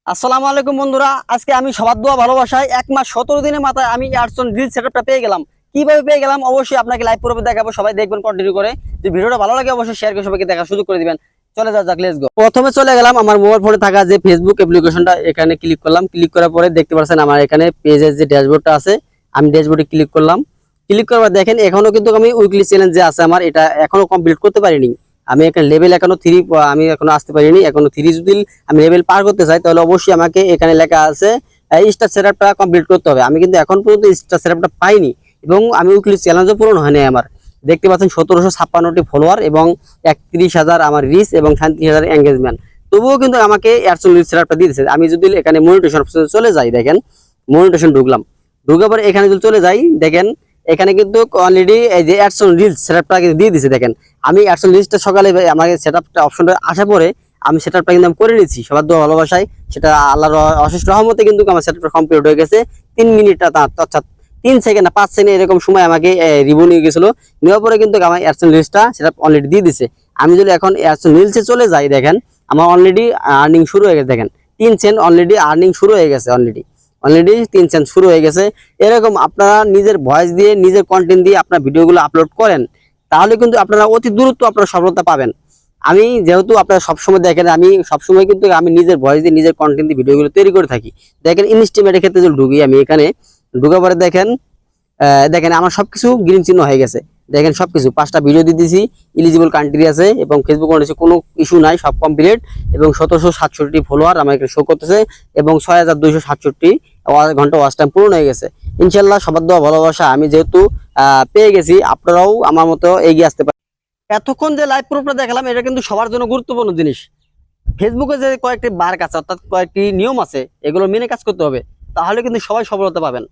আসসালামু আলাইকুম বন্ধুরা, আজকে আমি সবার দোয়া ভালোবাসায় 1 মাস 17 দিনের মাথায় আমি এয়ারসন রিল সেটআপটা পেয়ে গেলাম। কিভাবে পেয়ে গেলাম অবশ্যই আপনাকে লাইভ পূর্বে দেখাবো, সবাই দেখবেন কন্টিনিউ করে। যদি ভিডিওটা ভালো লাগে অবশ্যই শেয়ার করে সবাইকে দেখার সুযোগ করে দিবেন। চলে যাক, লেটস গো। প্রথমে চলে গেলাম আমার মোবাইল ফোনে থাকা যে ফেসবুক অ্যাপ্লিকেশনটা, এখানে ক্লিক করলাম। ক্লিক করার পরে দেখতে পাচ্ছেন আমার এখানে পেজের যে ড্যাশবোর্ডটা আছে, আমি ড্যাশবোর্ডে ক্লিক করলাম। ক্লিক করার পর দেখেন এখনো কিন্তু আমি উইকলি চ্যালেঞ্জ যে আছে আমার, এটা এখনো কমপ্লিট করতে পারিনি। আমি এখানে লেভেল এখনো 3 আমি এখনো আসতে পারিনি। এখনো 3 যদি আমি লেভেল পার করতে চাই তাহলে অবশ্যই আমাকে এখানে লেখা আছে স্টার সেটআপটা কমপ্লিট করতে হবে। আমি কিন্তু এখন পর্যন্ত স্টার সেটআপটা পাইনি এবং আমি উইকলি চ্যালেঞ্জও পূরণ হয়নি আমার। দেখতে পাচ্ছেন 1756টি ফলোয়ার এবং 31,000 আমার রিচ এবং 37,000 এঙ্গেজমেন্ট। তবুও কিন্তু আমাকে এয়ারসেল রিচ সেটআপটা দিয়ে দিয়েছে। আমি যদি এখানে মনিটেশন অপশনে চলে যাই, দেখেন মনিটেশন ঢুকলাম। ঢুকার পরে এখানে যদি চলে যাই, দেখেন এখানে কিন্তু অলরেডি এই যে এয়ারসেল রিলস সেটআপটা কিন্তু দিয়ে দিয়েছে। দেখেন আমি এয়ারসেল রিলসটা সকালে আমাকে সেটআপটা অপশনটা আসা পরে আমি সেটআপটা কিন্তু আমি করে নিয়েছি সবার দোয়া ভালোবাসায়। সেটা আল্লাহর অশেষ রহমতে কিন্তু আমার সেটআপটা কমপ্লিট হয়ে গেছে 3 মিনিট, অর্থাৎ 3 সেকেন্ড না 5 সেকেন্ড এরকম সময় আমাকে রিভিউ নিয়ে গেছিল। নেওয়ার পরে কিন্তু আমার এয়ারসেল রিলসটা সেটা অলরেডি দিয়ে দিছে। আমি যদি এখন এয়ারসেল রিলসে চলে যাই, দেখেন আমার অলরেডি আর্নিং শুরু হয়ে গেছে। দেখেন 3 সেন্ট অলরেডি আর্নিং শুরু হয়ে গেছে। অলরেডি 3 সেন্ট শুরু হয়ে গেছে। এরকম আপনারা নিজের ভয়েস দিয়ে নিজের কন্টেন্ট দিয়ে আপনার ভিডিওগুলো আপলোড করেন, তাহলে কিন্তু আপনারা অতি দ্রুত আপনারা সফলতা পাবেন। আমি যেহেতু আপনারা সবসময় দেখেন, আমি সবসময় কিন্তু আমি নিজের ভয়েস দিয়ে নিজের কন্টেন্ট দিয়ে ভিডিওগুলো তৈরি করে থাকি। দেখেন ইনস্টিমেটের ক্ষেত্রে যদি ঢুকি, আমি এখানে ঢুকার পরে দেখেন আমার সবকিছু গ্রিন চিহ্ন হয়ে গেছে। দেখেন সবকিছু 5টা ভিডিও দিয়ে দিয়েছি, এলিজিবল কান্ট্রি আছে এবং ফেসবুক কোনো ইস্যু নাই, সব কমপ্লিট এবং 1767 ফলোয়ার আমার এখানে শো করতেছে এবং 6267 ঘন্টা ওয়াচ টাইম পূর্ণ হয়ে গেছে। ইনশাল্লাহ সবার দোয়া ভালোবাসা আমি যেহেতু পেয়ে গেছি, আপনারাও আমার মতো এগিয়ে আসতে পারেন। এতক্ষণ যে লাইভ প্রুফটা দেখালাম এটা কিন্তু সবার জন্য গুরুত্বপূর্ণ জিনিস। ফেসবুকে যে কয়েকটি বার্ক আছে, অর্থাৎ কয়েকটি নিয়ম আছে, এগুলো মেনে কাজ করতে হবে, তাহলে কিন্তু সবাই সফলতা পাবেন।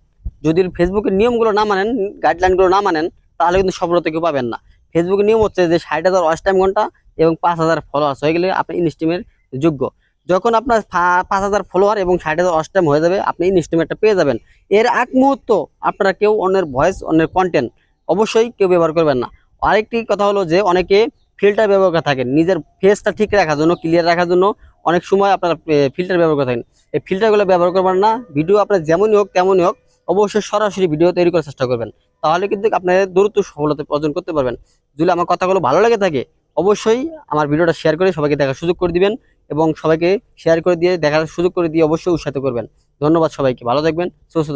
যদি ফেসবুকের নিয়মগুলো না মানেন, গাইডলাইনগুলো না মানেন, তাহলে কিন্তু সফলতা কেউ পাবেন না। ফেসবুকের নিয়ম হচ্ছে যে 60,000 ওয়াচ টাইম ঘন্টা এবং 5,000 ফলোয়ার্স হয়ে গেলে আপনি ইনস্টিমের যোগ্য। যখন আপনার 5,000 ফলোয়ার এবং 60,000 ওয়াচ টাইম হয়ে যাবে, আপনি ইনস্টিমেটটা পেয়ে যাবেন। এর আগ মুহূর্ত আপনারা কেউ অন্যের ভয়েস, অন্যের কন্টেন্ট অবশ্যই কেউ ব্যবহার করবেন না। আরেকটি কথা হলো যে অনেকে ফিল্টার ব্যবহার করে থাকেন নিজের ফেসটা ঠিক রাখার জন্য, ক্লিয়ার রাখার জন্য অনেক সময় আপনারা ফিল্টার ব্যবহার করে থাকেন। এই ফিল্টারগুলো ব্যবহার করবেন না। ভিডিও আপনার যেমনই হোক তেমনই হোক, অবশ্যই সরাসরি ভিডিও তৈরি করার চেষ্টা করবেন, তাহলে কিন্তু আপনারা দ্রুত সফলতা অর্জন করতে পারবেন। যদি আমার কথাগুলো ভালো লেগে থাকে অবশ্যই আমার ভিডিওটা শেয়ার করে সবাইকে দেখার সুযোগ করে দিবেন এবং সবাইকে শেয়ার করে দিয়ে দেখার সুযোগ করে দিয়ে অবশ্যই উৎসাহিত করবেন। ধন্যবাদ সবাইকে, ভালো থাকবেন, সুস্থ থাকবেন।